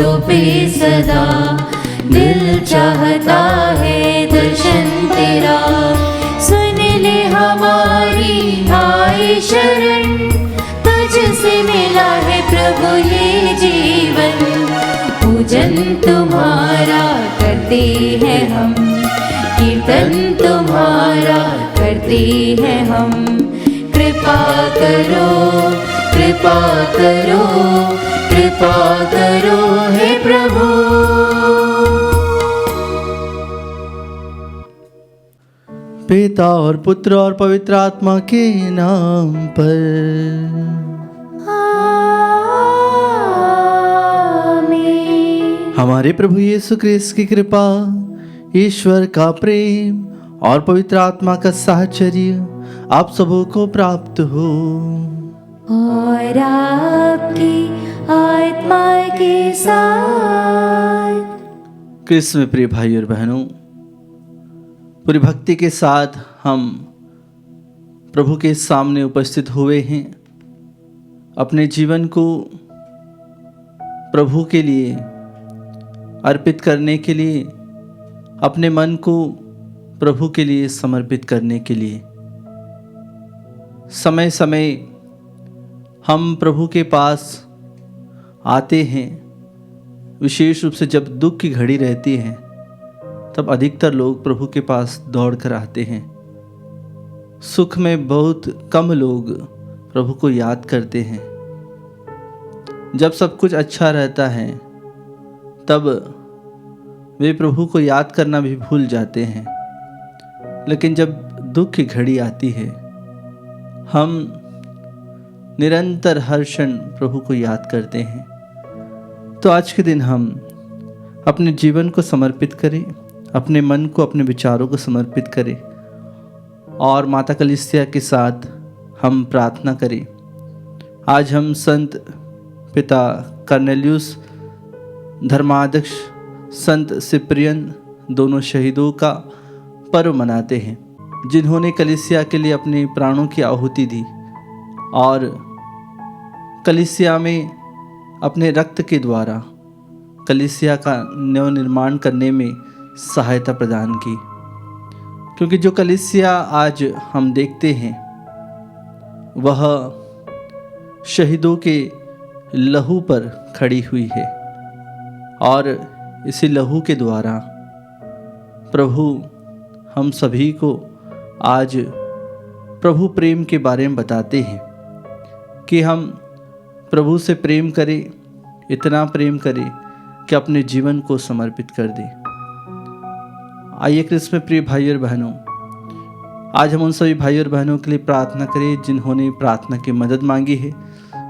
क्रूसों पे सदा, दिल चाहता है दर्शन तेरा। सुन ले हमारी आए शरण, तुझसे मिला है प्रभु ये जीवन। पूजन तुम्हारा करते हैं हम, कीर्तन तुम्हारा करते हैं हम। कृपा करो, कृपा करो, कृपा करो हे प्रभु। पिता और पुत्र और पवित्र आत्मा के नाम पर। आमीन। हमारे प्रभु यीशु क्रिस्त की कृपा, ईश्वर का प्रेम और पवित्र आत्मा का साहचर्य आप सबों को प्राप्त हो। और आपकी आत्मा के साथ। क्रिस्त में प्रिय भाई और बहनों, पूरी भक्ति के साथ हम प्रभु के सामने उपस्थित हुए हैं। अपने जीवन को प्रभु के लिए अर्पित करने के लिए, अपने मन को प्रभु के लिए समर्पित करने के लिए। समय समय हम प्रभु के पास आते हैं। विशेष रूप से जब दुख की घड़ी रहती है, तब अधिकतर लोग प्रभु के पास दौड़ कर आते हैं। सुख में बहुत कम लोग प्रभु को याद करते हैं। जब सब कुछ अच्छा रहता है, तब वे प्रभु को याद करना भी भूल जाते हैं। लेकिन जब दुख की घड़ी आती है, हम निरंतर हर क्षण प्रभु को याद करते हैं। तो आज के दिन हम अपने जीवन को समर्पित करें, अपने मन को, अपने विचारों को समर्पित करें और माता कलीसिया के साथ हम प्रार्थना करें। आज हम संत पिता कर्नेलियुस, धर्माध्यक्ष संत सिप्रियन, दोनों शहीदों का पर्व मनाते हैं, जिन्होंने कलीसिया के लिए अपने प्राणों की आहुति दी और कलीसिया में अपने रक्त के द्वारा कलीसिया का नवनिर्माण करने में सहायता प्रदान की। क्योंकि जो कलीसिया आज हम देखते हैं, वह शहीदों के लहू पर खड़ी हुई है और इसी लहू के द्वारा प्रभु हम सभी को आज प्रभु प्रेम के बारे में बताते हैं कि हम प्रभु से प्रेम करें, इतना प्रेम करें कि अपने जीवन को समर्पित कर दें। आइए क्रिस्त में प्रिय भाई और बहनों, आज हम उन सभी भाई और बहनों के लिए प्रार्थना करें जिन्होंने प्रार्थना की मदद मांगी है,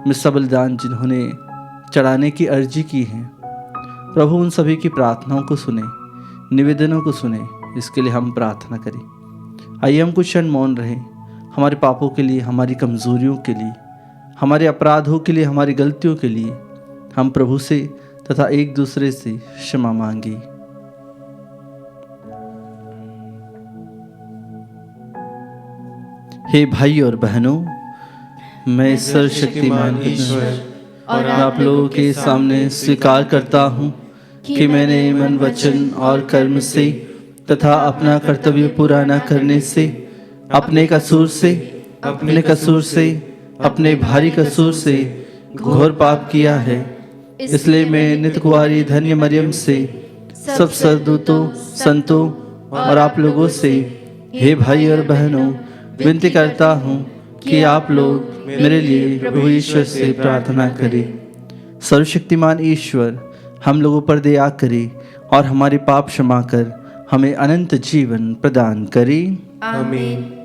मिस्सा बलिदान जिन्होंने चढ़ाने की अर्जी की है। प्रभु उन सभी की प्रार्थनाओं को सुने, निवेदनों को सुने, इसके लिए हम प्रार्थना करें। आइए हम कुछ क्षण मौन रहें, हमारे पापों के लिए, हमारी कमजोरियों के लिए, हमारे अपराधों के लिए, हमारी गलतियों के लिए हम प्रभु से तथा एक दूसरे से क्षमा मांगे। हे भाई और बहनों, मैं सर्वशक्तिमान ईश्वर और आप लोगों के सामने स्वीकार करता हूँ कि मैंने मन, वचन और कर्म से तथा अपना कर्तव्य पूरा न करने से, अपने कसूर से, अपने भारी कसूर से घोर पाप किया है। इसलिए मैं नित्य कुंवारी धन्य मरियम से, सब सरदूतों, संतों और आप लोगों से, हे भाई और बहनों, विनती करता हूँ कि आप लोग मेरे लिए प्रभु ईश्वर से प्रार्थना करें। सर्वशक्तिमान ईश्वर हम लोगों पर दया करे और हमारे पाप क्षमा कर हमें अनंत जीवन प्रदान करे। आमीन।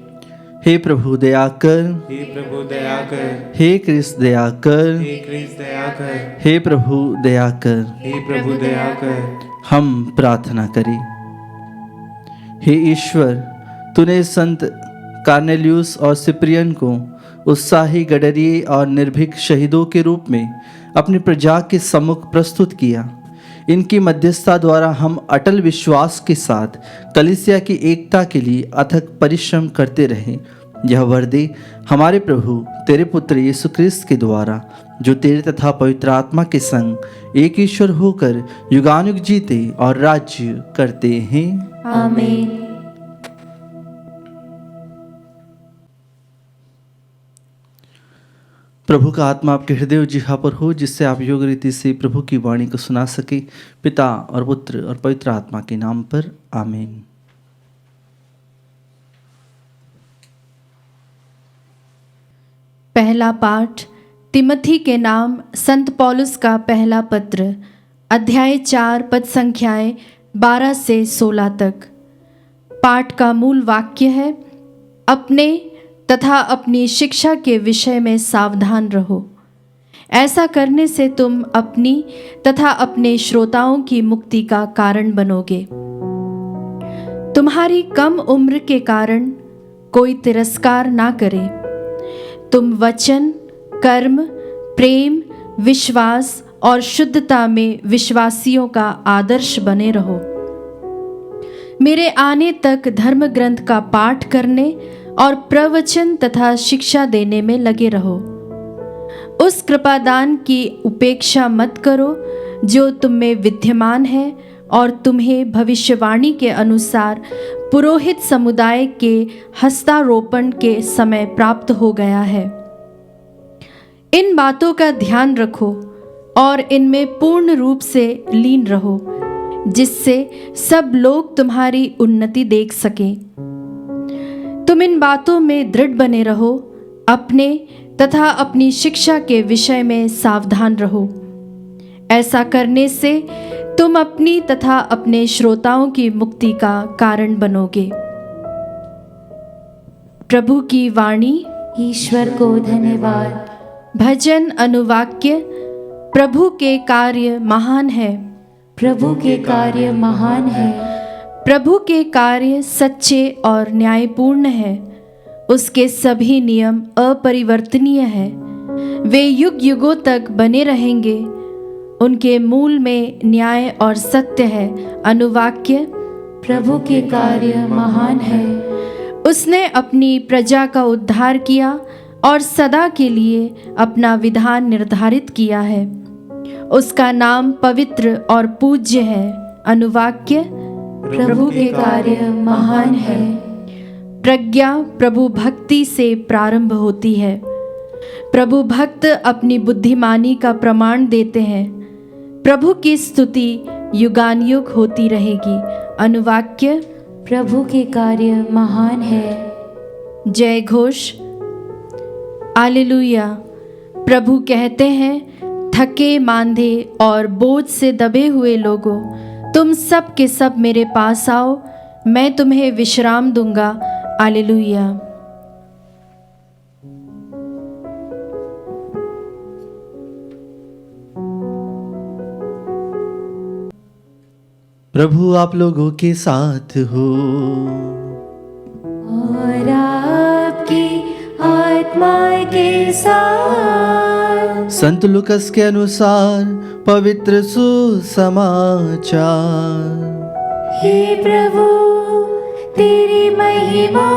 हे प्रभु दया कर, हे प्रभु दया कर, हे क्रिस्त दया कर, हे क्रिस्त दया कर, हे प्रभु दया कर। हे प्रभु दया कर। हम प्रार्थना करें। हे ईश्वर, तूने संत कर्नेलियुस और सिप्रियन को उत्साही, गडरिये और निर्भीक शहीदों के रूप में अपनी प्रजा के सम्मुख प्रस्तुत किया। इनकी मध्यस्थता द्वारा हम अटल विश्वास के साथ कलीसिया की एकता के लिए अथक परिश्रम करते रहें। यह वर दे हमारे प्रभु तेरे पुत्र यीशु क्रिस्त के द्वारा, जो तेरे तथा पवित्र आत्मा के संग एक ईश्वर होकर युगानुग जीते और राज्य करते हैं। आमीन। प्रभु का आत्मा आपके हृदय और जिह्वा पर हो, जिससे आप योग रीति से प्रभु की वाणी को सुना सके। पिता और पुत्र और पवित्र आत्मा के नाम पर आमीन। पहला पाठ तिमोथी के नाम संत पौलुस का पहला पत्र, अध्याय 4 पद संख्याएं 12 से 16 तक। पाठ का मूल वाक्य है, अपने तथा अपनी शिक्षा के विषय में सावधान रहो। ऐसा करने से तुम अपनी तथा अपने श्रोताओं की मुक्ति का कारण बनोगे। तुम्हारी कम उम्र के कारण कोई तिरस्कार ना करे। तुम वचन, कर्म, प्रेम, विश्वास और शुद्धता में विश्वासियों का आदर्श बने रहो। मेरे आने तक धर्म ग्रंथ का पाठ करने और प्रवचन तथा शिक्षा देने में लगे रहो। उस कृपादान की उपेक्षा मत करो जो तुम में विद्यमान है और तुम्हें भविष्यवाणी के अनुसार पुरोहित समुदाय के हस्तारोपण के समय प्राप्त हो गया है। इन बातों का ध्यान रखो और इनमें पूर्ण रूप से लीन रहो, जिससे सब लोग तुम्हारी उन्नति देख सकें। तुम इन बातों में दृढ़ बने रहो, अपने तथा अपनी शिक्षा के विषय में सावधान रहो। ऐसा करने से तुम अपनी तथा अपने श्रोताओं की मुक्ति का कारण बनोगे। प्रभु की वाणी। ईश्वर को धन्यवाद। भजन अनुवाक्य। प्रभु के कार्य महान है। प्रभु के कार्य महान है। प्रभु के कार्य सच्चे और न्यायपूर्ण है। उसके सभी नियम अपरिवर्तनीय है। वे युग युगों तक बने रहेंगे। उनके मूल में न्याय और सत्य है। अनुवाक्य। प्रभु के कार्य महान है। उसने अपनी प्रजा का उद्धार किया और सदा के लिए अपना विधान निर्धारित किया है। उसका नाम पवित्र और पूज्य है। अनुवाक्य। प्रभु के कार्य महान है। प्रज्ञा प्रभु भक्ति से प्रारंभ होती है। प्रभु भक्त अपनी बुद्धिमानी का प्रमाण देते हैं। प्रभु की स्तुति युगानुयुग होती रहेगी। अनुवाक्य। प्रभु के कार्य महान है। जय घोष। हालेलुया। प्रभु कहते हैं, थके मांदे और बोझ से दबे हुए लोगों, तुम सब के सब मेरे पास आओ, मैं तुम्हें विश्राम दूंगा। हालेलुया। प्रभु आप लोगों के साथ हो और आपकी आत्मा के साथ। संत लूकस के अनुसार पवित्र सुसमाचार। हे प्रभु तेरी महिमा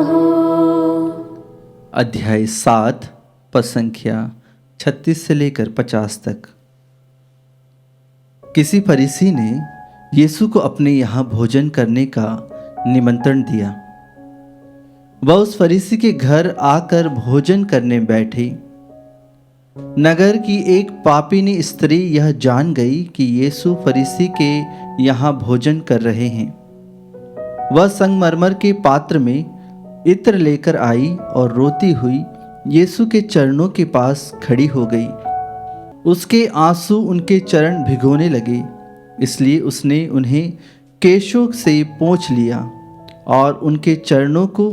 हो। अध्याय 7 पद संख्या 36 से लेकर 50 तक। किसी फरीसी ने यीशु को अपने यहाँ भोजन करने का निमंत्रण दिया। वह उस फरीसी के घर आकर भोजन करने बैठे। नगर की एक पापिनी स्त्री यह जान गई कि यीशु फरीसी के यहाँ भोजन कर रहे हैं। वह संगमरमर के पात्र में इत्र लेकर आई और रोती हुई यीशु के चरणों के पास खड़ी हो गई। उसके आंसू उनके चरण भिगोने लगे, इसलिए उसने उन्हें केशों से पोंछ लिया और उनके चरणों को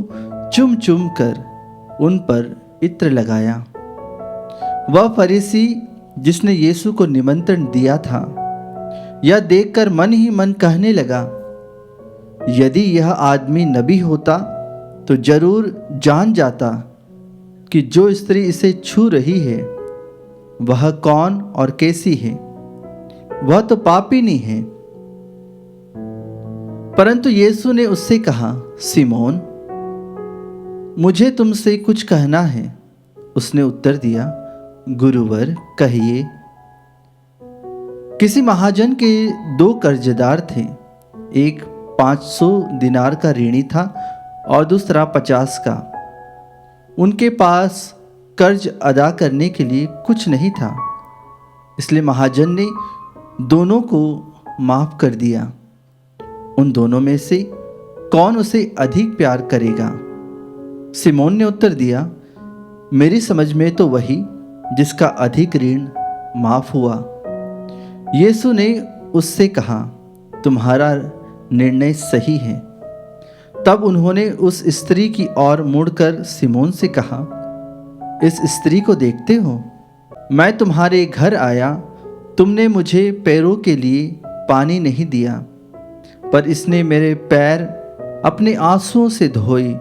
चुम चुम कर उन पर इत्र लगाया। वह फरीसी जिसने यीशु को निमंत्रण दिया था, यह देखकर मन ही मन कहने लगा, यदि यह आदमी नबी होता तो जरूर जान जाता कि जो स्त्री इसे छू रही है वह कौन और कैसी है। वह तो पापिनी है। परंतु यीशु ने उससे कहा, सिमोन, मुझे तुमसे कुछ कहना है। उसने उत्तर दिया, गुरुवर कहिए। किसी महाजन के 2 कर्जदार थे। एक 500 दिनार का ऋणी था और दूसरा 50 का। उनके पास कर्ज अदा करने के लिए कुछ नहीं था, इसलिए महाजन ने दोनों को माफ कर दिया। उन दोनों में से कौन उसे अधिक प्यार करेगा? सिमोन ने उत्तर दिया, मेरी समझ में तो वही जिसका अधिक ऋण माफ हुआ। यीशु ने उससे कहा, तुम्हारा निर्णय सही है। तब उन्होंने उस स्त्री की ओर मुड़कर सिमोन से कहा, इस स्त्री को देखते हो? मैं तुम्हारे घर आया, तुमने मुझे पैरों के लिए पानी नहीं दिया, पर इसने मेरे पैर अपने आंसुओं से धोए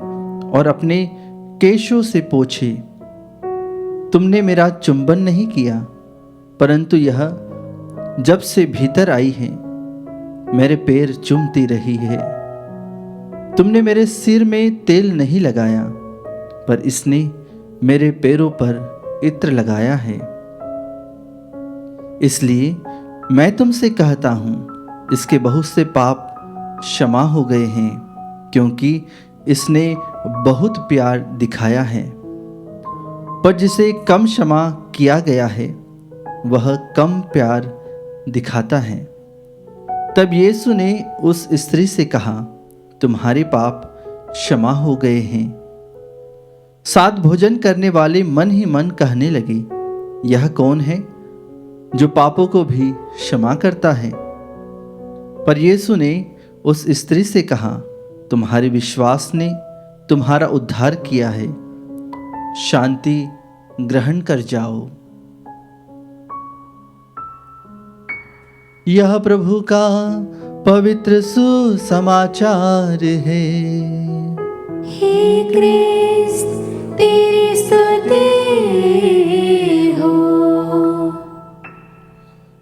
और अपने केशों से पोंछे। तुमने मेरा चुंबन नहीं किया, परंतु यह जब से भीतर आई है मेरे पैर चूमती रही है। तुमने मेरे सिर में तेल नहीं लगाया, पर इसने मेरे पैरों पर इत्र लगाया है। इसलिए मैं तुमसे कहता हूँ, इसके बहुत से पाप क्षमा हो गए हैं, क्योंकि इसने बहुत प्यार दिखाया है। पर जिसे कम क्षमा किया गया है वह कम प्यार दिखाता है। तब यीशु ने उस स्त्री से कहा, तुम्हारे पाप क्षमा हो गए हैं। साथ भोजन करने वाले मन ही मन कहने लगे, यह कौन है जो पापों को भी क्षमा करता है? पर यीशु ने उस स्त्री से कहा, तुम्हारे विश्वास ने तुम्हारा उद्धार किया है, शांति ग्रहण कर जाओ। यह प्रभु का पवित्र सुसमाचार है। हे क्रिस्त तेरी स्तुति हो।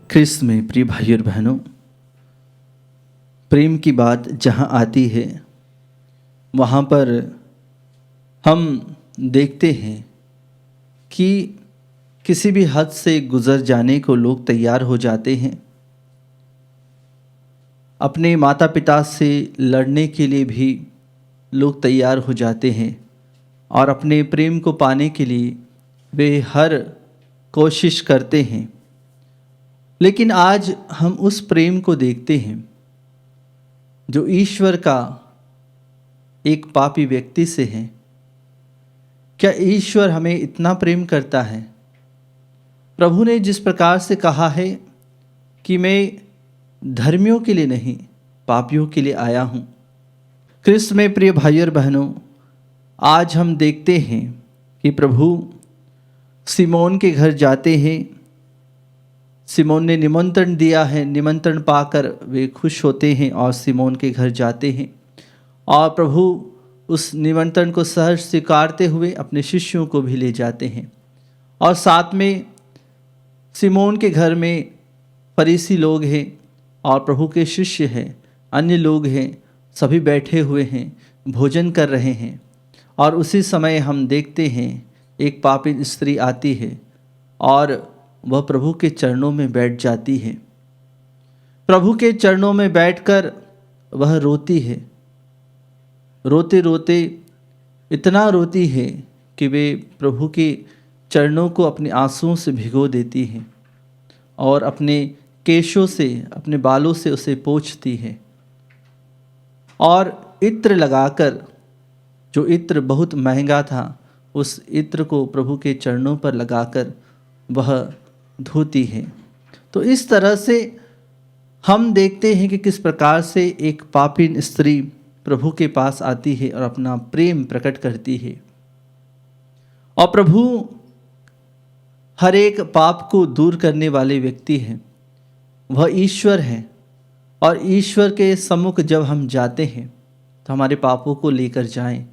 ख्रिस्त में प्रिय भाइयों और बहनों, प्रेम की बात जहाँ आती है वहाँ पर हम देखते हैं कि किसी भी हद से गुजर जाने को लोग तैयार हो जाते हैं। अपने माता पिता से लड़ने के लिए भी लोग तैयार हो जाते हैं और अपने प्रेम को पाने के लिए वे हर कोशिश करते हैं। लेकिन आज हम उस प्रेम को देखते हैं जो ईश्वर का एक पापी व्यक्ति से है। क्या ईश्वर हमें इतना प्रेम करता है? प्रभु ने जिस प्रकार से कहा है कि मैं धर्मियों के लिए नहीं पापियों के लिए आया हूँ। ख्रिस्त में प्रिय भाइयों और बहनों, आज हम देखते हैं कि प्रभु सिमोन के घर जाते हैं। सिमोन ने निमंत्रण दिया है, निमंत्रण पाकर वे खुश होते हैं और सिमोन के घर जाते हैं और प्रभु उस निमंत्रण को सहर्ष स्वीकारते हुए अपने शिष्यों को भी ले जाते हैं। और साथ में सिमोन के घर में फरीसी लोग हैं और प्रभु के शिष्य हैं, अन्य लोग हैं, सभी बैठे हुए हैं, भोजन कर रहे हैं। और उसी समय हम देखते हैं एक पापी स्त्री आती है और वह प्रभु के चरणों में बैठ जाती है। प्रभु के चरणों में बैठकर वह रोती है। रोते रोते इतना रोती है कि वे प्रभु के चरणों को अपने आंसुओं से भिगो देती है और अपने केशों से, अपने बालों से उसे पोंछती है और इत्र लगाकर, जो इत्र बहुत महंगा था, उस इत्र को प्रभु के चरणों पर लगाकर वह धोती है। तो इस तरह से हम देखते हैं कि किस प्रकार से एक पापी स्त्री प्रभु के पास आती है और अपना प्रेम प्रकट करती है। और प्रभु हर एक पाप को दूर करने वाले व्यक्ति हैं, वह ईश्वर है। और ईश्वर के सम्मुख जब हम जाते हैं तो हमारे पापों को लेकर जाएं,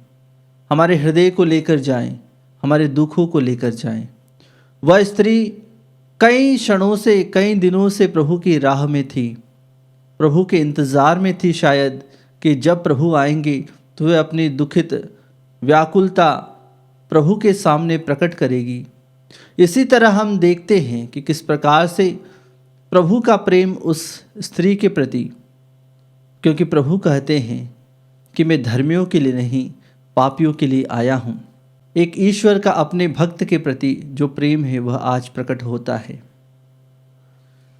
हमारे हृदय को लेकर जाएं, हमारे दुखों को लेकर जाएं। वह स्त्री कई क्षणों से, कई दिनों से प्रभु की राह में थी, प्रभु के इंतज़ार में थी शायद कि जब प्रभु आएंगे तो वे अपनी दुखित व्याकुलता प्रभु के सामने प्रकट करेगी। इसी तरह हम देखते हैं कि किस प्रकार से प्रभु का प्रेम उस स्त्री के प्रति, क्योंकि प्रभु कहते हैं कि मैं धर्मियों के लिए नहीं पापियों के लिए आया हूँ। एक ईश्वर का अपने भक्त के प्रति जो प्रेम है वह आज प्रकट होता है।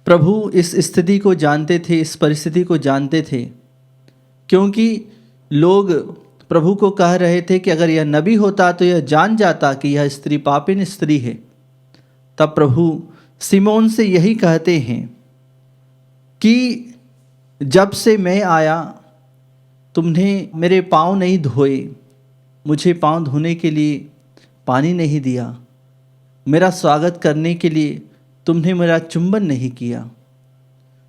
प्रभु इस स्थिति को जानते थे, इस परिस्थिति को जानते थे, क्योंकि लोग प्रभु को कह रहे थे कि अगर यह नबी होता तो यह जान जाता कि यह स्त्री पापिन स्त्री है। तब प्रभु सिमोन से यही कहते हैं कि जब से मैं आया तुमने मेरे पाँव नहीं धोए, मुझे पाँव धोने के लिए पानी नहीं दिया, मेरा स्वागत करने के लिए तुमने मेरा चुंबन नहीं किया।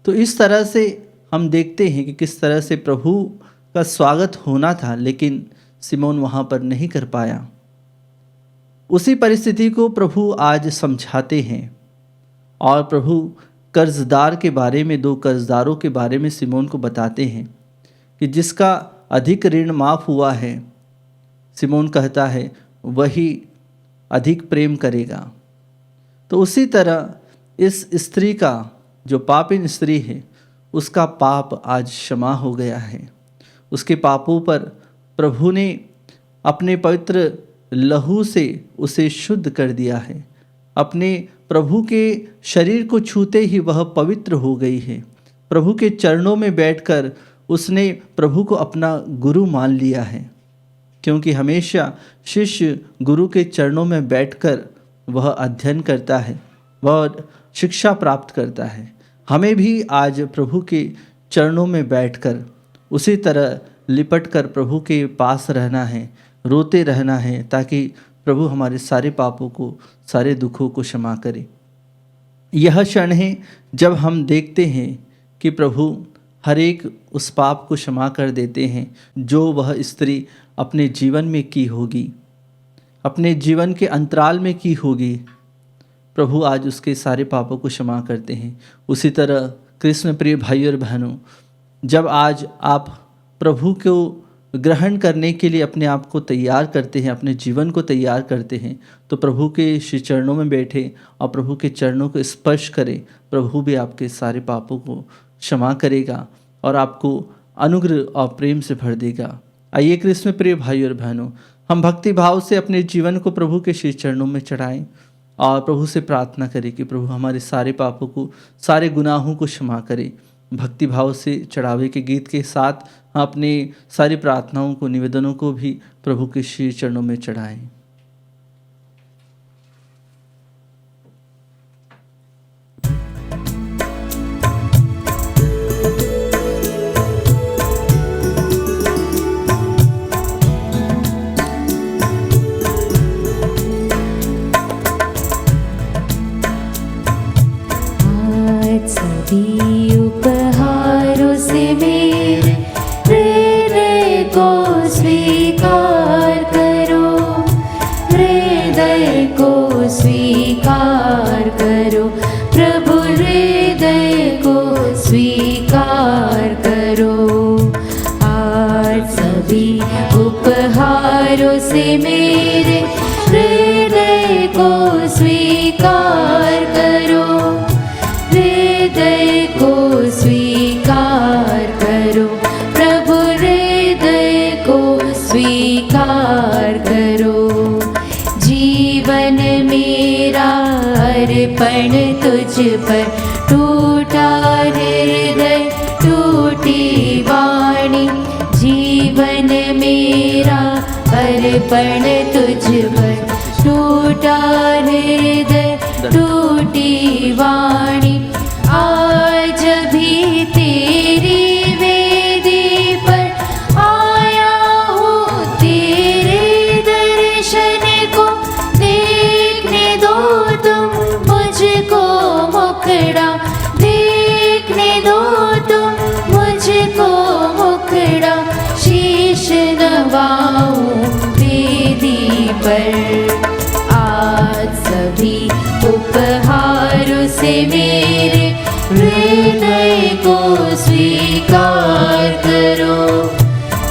तो इस तरह से हम देखते हैं कि किस तरह से प्रभु का स्वागत होना था, लेकिन सिमोन वहाँ पर नहीं कर पाया। उसी परिस्थिति को प्रभु आज समझाते हैं और प्रभु कर्जदार के बारे में, दो कर्जदारों के बारे में सिमोन को बताते हैं कि जिसका अधिक ऋण माफ़ हुआ है, सिमोन कहता है वही अधिक प्रेम करेगा। तो उसी तरह इस स्त्री का, जो पापिन स्त्री है, उसका पाप आज क्षमा हो गया है। उसके पापों पर प्रभु ने अपने पवित्र लहू से उसे शुद्ध कर दिया है। अपने प्रभु के शरीर को छूते ही वह पवित्र हो गई है। प्रभु के चरणों में बैठकर उसने प्रभु को अपना गुरु मान लिया है, क्योंकि हमेशा शिष्य गुरु के चरणों में बैठकर वह अध्ययन करता है, वह शिक्षा प्राप्त करता है। हमें भी आज प्रभु के चरणों में बैठकर उसी तरह लिपट कर प्रभु के पास रहना है, रोते रहना है, ताकि प्रभु हमारे सारे पापों को, सारे दुखों को क्षमा करे। यह क्षण है जब हम देखते हैं कि प्रभु हर एक उस पाप को क्षमा कर देते हैं जो वह स्त्री अपने जीवन में की होगी, अपने जीवन के अंतराल में की होगी। प्रभु आज उसके सारे पापों को क्षमा करते हैं। उसी तरह कृष्ण प्रिय भाई और बहनों, जब आज आप प्रभु को ग्रहण करने के लिए अपने आप को तैयार करते हैं, अपने जीवन को तैयार करते हैं, तो प्रभु के श्री चरणों में बैठे और प्रभु के चरणों को स्पर्श करें। प्रभु भी आपके सारे पापों को क्षमा करेगा और आपको अनुग्रह और प्रेम से भर देगा। आइए कृष्ण प्रिय भाई और बहनों, हम भक्ति भाव से अपने जीवन को प्रभु के श्री चरणों में चढ़ाएं और प्रभु से प्रार्थना करें कि प्रभु हमारे सारे पापों को, सारे गुनाहों को क्षमा करे। भक्ति भाव से चढ़ावे के गीत के साथ हम अपने सारी प्रार्थनाओं को, निवेदनों को भी प्रभु के श्री चरणों में चढ़ाएं। सभी उपहारों से मेरे हृदय को स्वीकार करो, हृदय को स्वीकार करो, प्रभु हृदय को स्वीकार करो। आज सभी उपहारों से मेरे हृदय को स्वीकार करो, हृदय को स्वीकार करो, प्रभु हृदय को स्वीकार करो। जीवन मेरा अर्पण तुझ पर, टूटा हृदय टूटी वाणी। जीवन मेरा अर्पण तुझ पर, टूटा हृदय टूटी वाणी। आज भी तेरी वेदी पर आया हूँ, तेरे दर्शन को देखने दो तुम मुझको मुखड़ा, देखने दो तुम मुझको मुखड़ा। शीश नवाऊं वेदी पर, आज सभी उपहारों से मेरे हृदय को स्वीकार करो,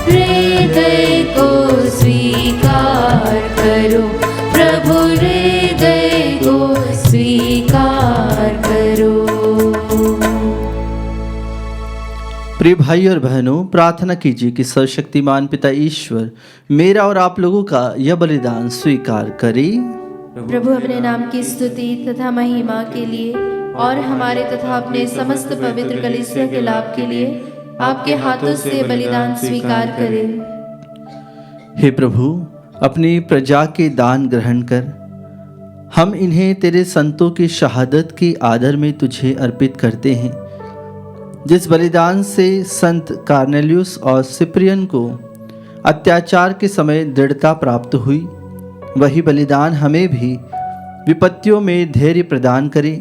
हृदय को स्वीकार प्रिय भाई और बहनों, प्रार्थना कीजिए कि सर्वशक्तिमान पिता ईश्वर मेरा और आप लोगों का यह बलिदान स्वीकार करे। प्रभु अपने नाम की स्तुति तथा महिमा के लिए और हमारे तथा अपने समस्त पवित्र कलीसिया के लाभ के लिए आपके हाथों से बलिदान स्वीकार करें। हे प्रभु, अपनी प्रजा के दान ग्रहण कर हम इन्हें तेरे संतों की शहादत के आदर में तुझे अर्पित करते हैं। जिस बलिदान से संत कार्नेलियुस और सिप्रियन को अत्याचार के समय दृढ़ता प्राप्त हुई, वही बलिदान हमें भी विपत्तियों में धैर्य प्रदान करे।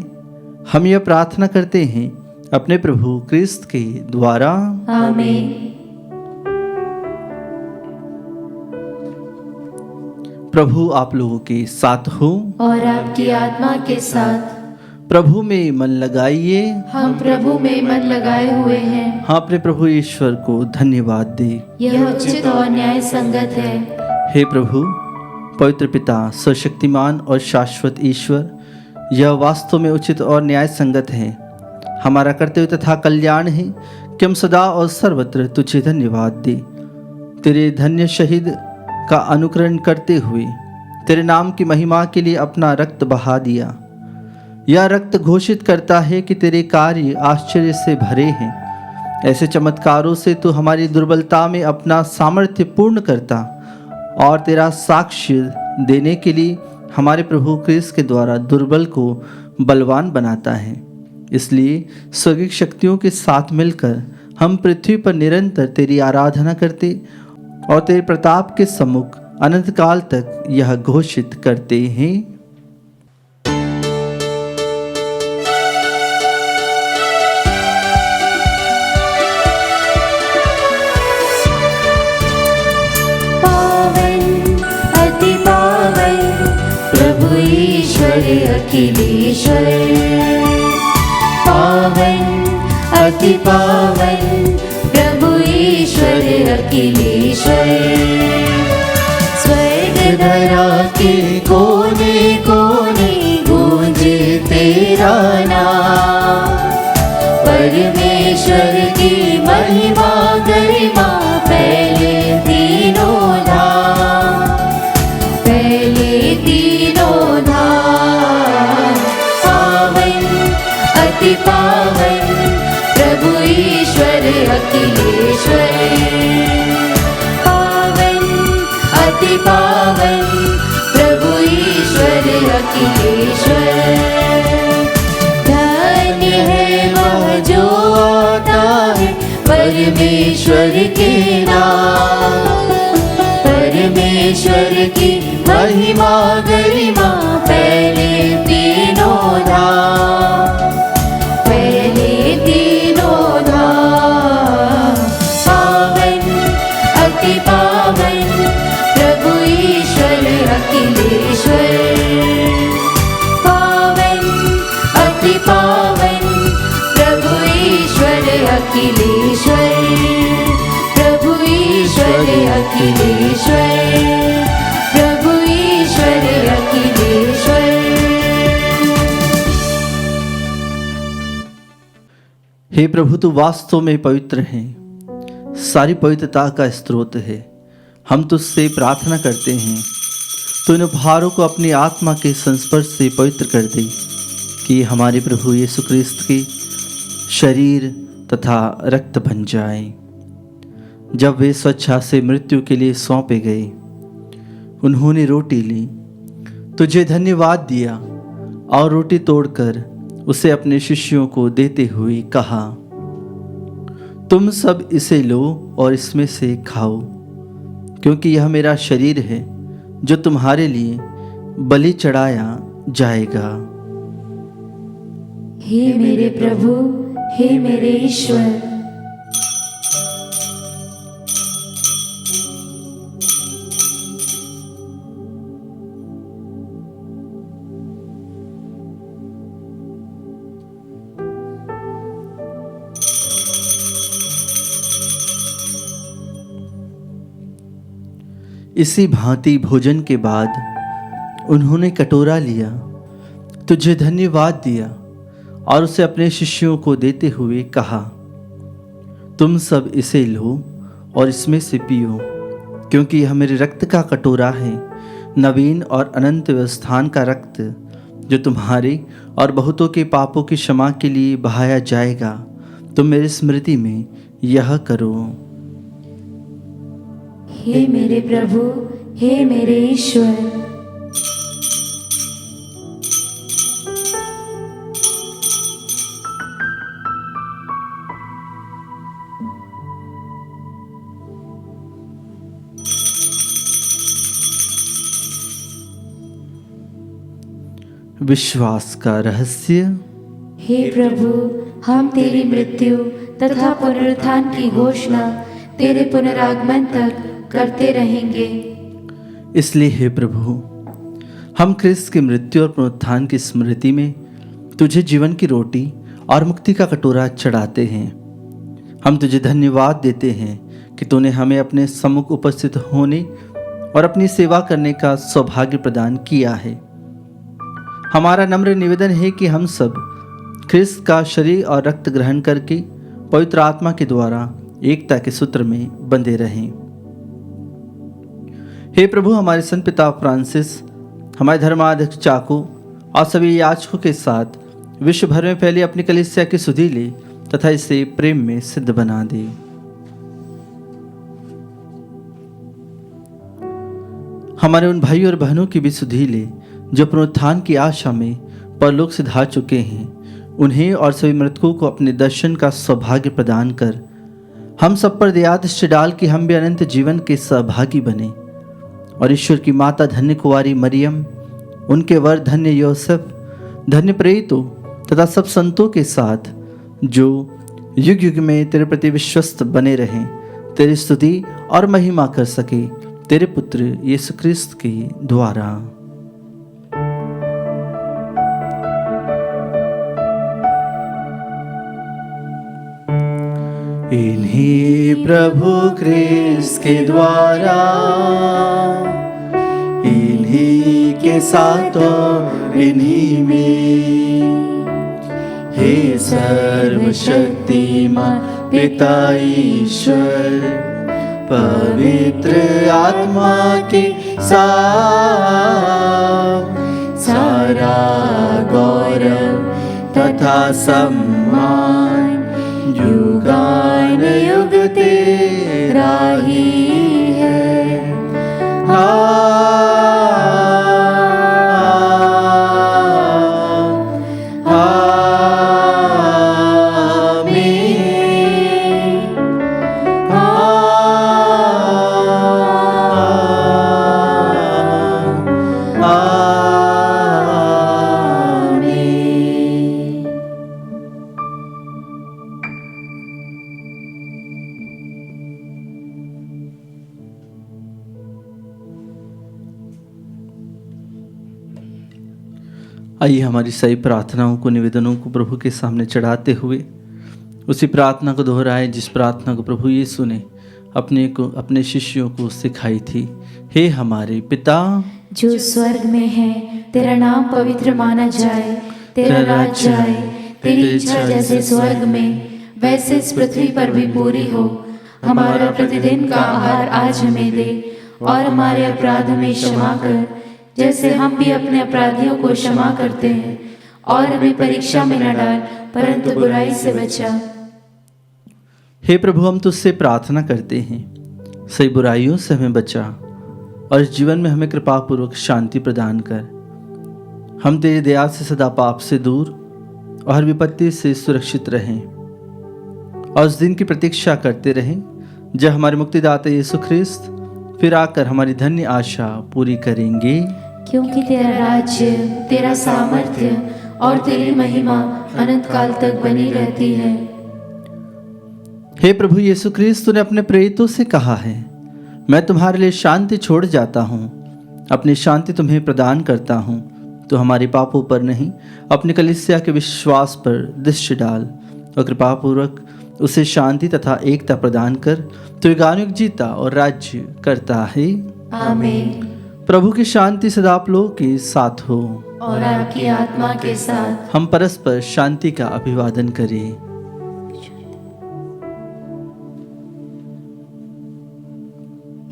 हम यह प्रार्थना करते हैं अपने प्रभु क्रिस्त के द्वारा। आमीन। प्रभु आप लोगों के साथ हो और आपकी आत्मा के साथ। प्रभु में मन लगाइए। हम प्रभु में मन लगाए हुए हैं। हाँ, अपने प्रभु ईश्वर को धन्यवाद दे। यह उचित और न्याय संगत है। हे प्रभु, पवित्र पिता, सर्वशक्तिमान और शाश्वत ईश्वर, यह वास्तव में उचित और न्याय संगत है, हमारा कर्तव्य तथा कल्याण है कि हम सदा और सर्वत्र तुझे धन्यवाद दे। तेरे धन्य शहीद का अनुकरण करते हुए तेरे नाम की महिमा के लिए अपना रक्त बहा दिया। यह रक्त घोषित करता है कि तेरे कार्य आश्चर्य से भरे हैं। ऐसे चमत्कारों से तू हमारी दुर्बलता में अपना सामर्थ्य पूर्ण करता और तेरा साक्ष्य देने के लिए हमारे प्रभु क्रिस्त के द्वारा दुर्बल को बलवान बनाता है। इसलिए स्वर्गीय शक्तियों के साथ मिलकर हम पृथ्वी पर निरंतर तेरी आराधना करते और तेरे प्रताप के सम्मुख अनंत काल तक यह घोषित करते हैं। अखिलेश्वर, पावन अति पावन प्रभु ईश्वर अखिलेश्वर। स्वर्ग धरा के कोने कोने गूंजे तेरा नाम। परमेश्वर की महिमा गरिमा फैले तीनों धाम, फैले तीनों धाम। अति पावन प्रभु ईश्वर अखिलेश्वर, पावन अति पावन प्रभु ईश्वर अखिलेश्वर। धन्य है वह जो आता है परमेश्वर के नाम। परमेश्वर की महिमा गरिमा फैले तीनों धाम, फैले तीनों धाम। पावन अति पावन प्रभु ईश्वर अखिलेश्वर, पावन अति पावन प्रभु ईश्वर अखिलेश्वर। प्रभु ईश्वर अखिलेश्वर, प्रभु ईश्वर अखिलेश्वर। हे प्रभु, तू वास्तव में पवित्र है, सारी पवित्रता का स्रोत है। हम तुझसे प्रार्थना करते हैं तो इन उपहारों को अपनी आत्मा के संस्पर्श से पवित्र कर दे कि हमारे प्रभु यीशु क्रिस्त के शरीर तथा रक्त बन जाए। जब वे स्वेच्छा से मृत्यु के लिए सौंपे गए, उन्होंने रोटी ली, तुझे धन्यवाद दिया और रोटी तोड़कर उसे अपने शिष्यों को देते हुए कहा, तुम सब इसे लो और इसमें से खाओ, क्योंकि यह मेरा शरीर है जो तुम्हारे लिए बलि चढ़ाया जाएगा। हे मेरे प्रभु, हे मेरे ईश्वर। इसी भांति भोजन के बाद उन्होंने कटोरा लिया, तुझे धन्यवाद दिया और उसे अपने शिष्यों को देते हुए कहा, तुम सब इसे लो और इसमें से पियो, क्योंकि यह मेरे रक्त का कटोरा है, नवीन और अनंत व्यवस्थान का रक्त, जो तुम्हारे और बहुतों के पापों की क्षमा के लिए बहाया जाएगा। तुम मेरी स्मृति में यह करो। हे मेरे प्रभु, हे मेरे ईश्वर। विश्वास का रहस्य। हे प्रभु, हम तेरी मृत्यु तथा पुनरुत्थान की घोषणा तेरे पुनरागमन तक करते रहेंगे। इसलिए हे प्रभु, हम क्रिस्त की मृत्यु और पुनरुत्थान की स्मृति में तुझे जीवन की रोटी और मुक्ति का कटोरा चढ़ाते हैं। हम तुझे धन्यवाद देते हैं कि तूने हमें अपने सम्मुख उपस्थित होने और अपनी सेवा करने का सौभाग्य प्रदान किया है। हमारा नम्र निवेदन है कि हम सब क्रिस्त का शरीर और रक्त ग्रहण करके पवित्र आत्मा के द्वारा एकता के सूत्र में बंधे रहें। हे प्रभु, हमारे संत पिता फ्रांसिस, हमारे धर्माध्यक्ष चाको और सभी याजकों के साथ विश्व भर में फैली अपनी कलीसिया की सुधि ले तथा इसे प्रेम में सिद्ध बना दे। हमारे उन भाइयों और बहनों की भी सुधि ले जो पुनरुत्थान की आशा में परलोक से धार चुके हैं। उन्हें और सभी मृतकों को अपने दर्शन का सौभाग्य प्रदान कर हम सब पर दया दृष्टि डाल कि हम भी अनंत जीवन के सहभागी बने। और ईश्वर की माता धन्य कुंवारी मरियम, उनके वर धन्य योसेफ, धन्य प्रेरितों तथा सब संतों के साथ जो युग युग में तेरे प्रति विश्वस्त बने रहें, तेरी स्तुति और महिमा कर सके, तेरे पुत्र यीशु क्रिस्त के द्वारा। इन्हीं प्रभु क्रिस्त के द्वारा, इन्हीं के साथ और इन्हीं में, हे सर्वशक्तिमान पिता ईश्वर, पवित्र आत्मा के साथ सारा गौरव तथा सम्मान युगान युग तेरा ही है। आइए हमारी सही प्रार्थनाओं को, निवेदनों को प्रभु के सामने चढ़ाते हुए उसी प्रार्थना को दोहराए जिस प्रार्थना को प्रभु यीशु ने अपने शिष्यों को सिखाई थी। हे हमारे पिता जो स्वर्ग में है, तेरा नाम पवित्र माना जाए, तेरा राज्य आए, तेरी इच्छा जैसे स्वर्ग में वैसे इस पृथ्वी पर भी पूरी हो। हमारा प्रतिदिन का आहार आज हमें दे, और हमारे अपराध हमें क्षमा कर जैसे हम भी अपने अपराधियों को क्षमा करते हैं, और हमें परीक्षा में न डाल परंतु बुराई से बचा। हे प्रभु, हम तुझसे प्रार्थना करते हैं, सही बुराइयों से हमें बचा और इस जीवन में हमें कृपा पूर्वक शांति प्रदान कर। हम तेरी दया से सदा पाप से दूर और हर विपत्ति से सुरक्षित रहें, और उस दिन की प्रतीक्षा करते रहें जब हमारे मुक्तिदाता यीशु ख्रिस्त फिर आकर हमारी धन्य आशा पूरी करेंगे। क्योंकि तेरा राज्य, तेरा सामर्थ्य और तेरी महिमा अनंत काल तक बनी रहती है। हे प्रभु यीशु ख्रिस्त, तूने अपने प्रेरितों से कहा है, मैं तुम्हारे लिए शांति छोड़ जाता हूँ, अपनी शांति तुम्हें प्रदान करता हूँ। तो हमारे पापों पर नहीं, अपनी कलीसिया के विश्वास पर दृष्टि डाल और कृपा पूर्वक उसे शांति तथा एकता प्रदान कर। तो युगानुयुग जीता और राज्य करता है। आमीन। प्रभु की शांति सदा आप लोगों के साथ हो और आपकी आत्मा के साथ। हम परस्पर शांति का अभिवादन करें।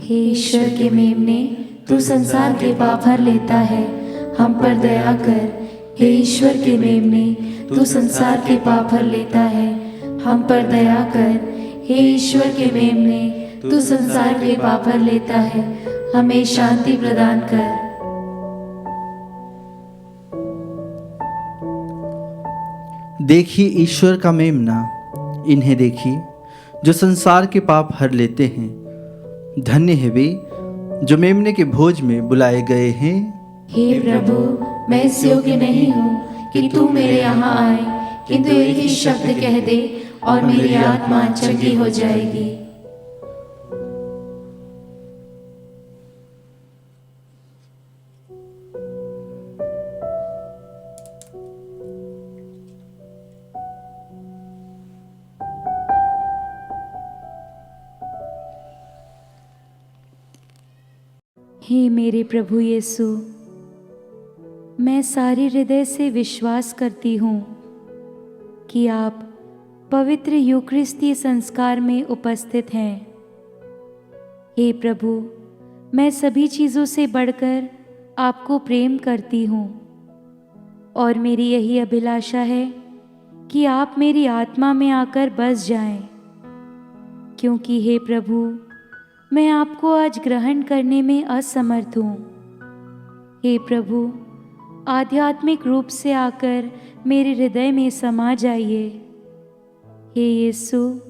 हे ईश्वर के मेमने, तू संसार के पाप हर लेता है, हम पर दया कर। हे ईश्वर के मेमने, तू संसार के पाप हर लेता है, हम पर दया कर। हे ईश्वर के मेमने, तू संसार के पाप हर लेता है, हमें शांति प्रदान कर। देखिए ईश्वर का मेमना, इन्हें देखिए जो संसार के पाप हर लेते हैं। धन्य है वे जो मेमने के भोज में बुलाए गए हैं। हे प्रभु, मैं इस योग्य नहीं हूँ कि तू मेरे यहाँ आए, किंतु एक ही शब्द कह दे और मेरी आत्मा चंगी हो जाएगी। हे मेरे प्रभु यीशु, मैं सारे हृदय से विश्वास करती हूँ कि आप पवित्र यूकरिस्तीय संस्कार में उपस्थित हैं। हे प्रभु, मैं सभी चीज़ों से बढ़कर आपको प्रेम करती हूँ और मेरी यही अभिलाषा है कि आप मेरी आत्मा में आकर बस जाएं, क्योंकि हे प्रभु, मैं आपको आज ग्रहण करने में असमर्थ हूँ। हे प्रभु, आध्यात्मिक रूप से आकर मेरे हृदय में समा जाइए। हे यीशु,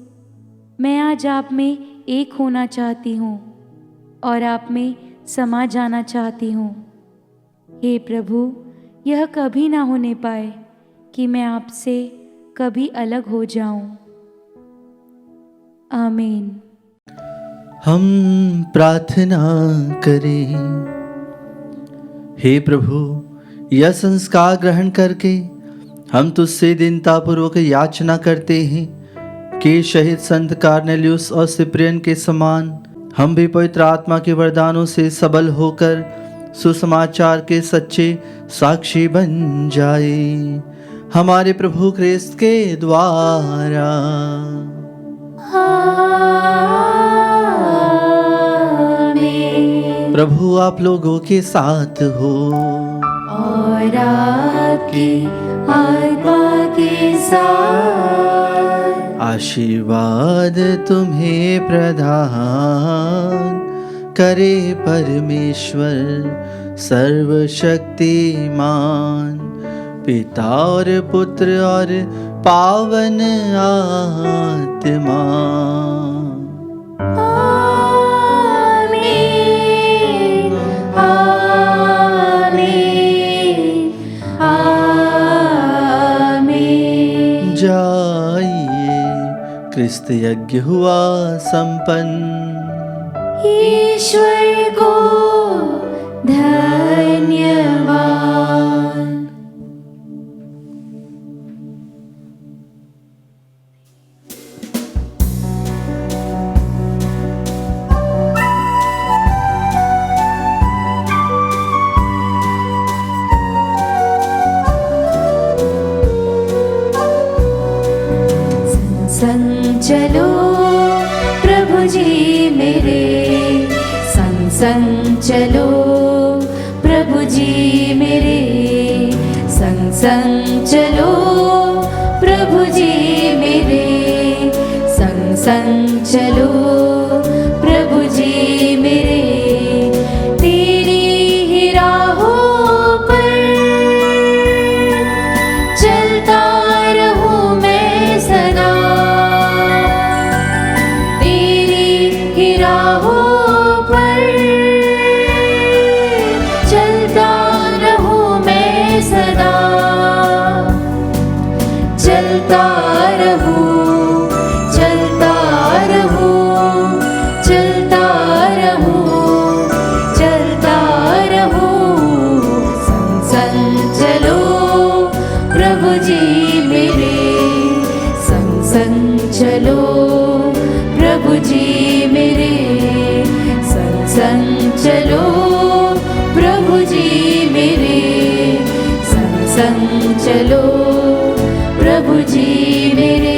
मैं आज आप में एक होना चाहती हूँ और आप में समा जाना चाहती हूँ। हे प्रभु, यह कभी ना होने पाए कि मैं आपसे कभी अलग हो जाऊं। आमीन। हम प्रार्थना करें। हे प्रभु, यह संस्कार ग्रहण करके हम तुझसे दीनतापूर्वक याचना करते हैं कि शहीद संत कार्नेलियुस और सिप्रियन के समान हम भी पवित्र आत्मा के वरदानों से सबल होकर सुसमाचार के सच्चे साक्षी बन जाए, हमारे प्रभु क्रिस्त के द्वारा। प्रभु आप लोगों के साथ हो और आपकी आत्मा के साथ। आशीर्वाद तुम्हें प्रदान करे परमेश्वर सर्वशक्तिमान, पिता और पुत्र और पावन आत्मा। जाइए, क्रिस्त यज्ञ हुआ संपन्न। ईश्वर को धन्यवाद। संग चलो प्रभु जी मेरे, संग चलो प्रभु जी मेरे, संग चलो प्रभु जी मेरे, संग चलो प्रभु जी मेरे। तेरी ही राहों पर चलता रहूं मैं सदा, तेरी ही राहों पर चलता रहूं मैं सदा, चलता रहूं, चलता रहूं, चलता रहूं, चलता रहूं। संग चलो प्रभु जी मेरे, संग चलो प्रभु जी मेरे, संग चलो प्रभु जी मेरे, संग चलो प्रभु जी मेरे।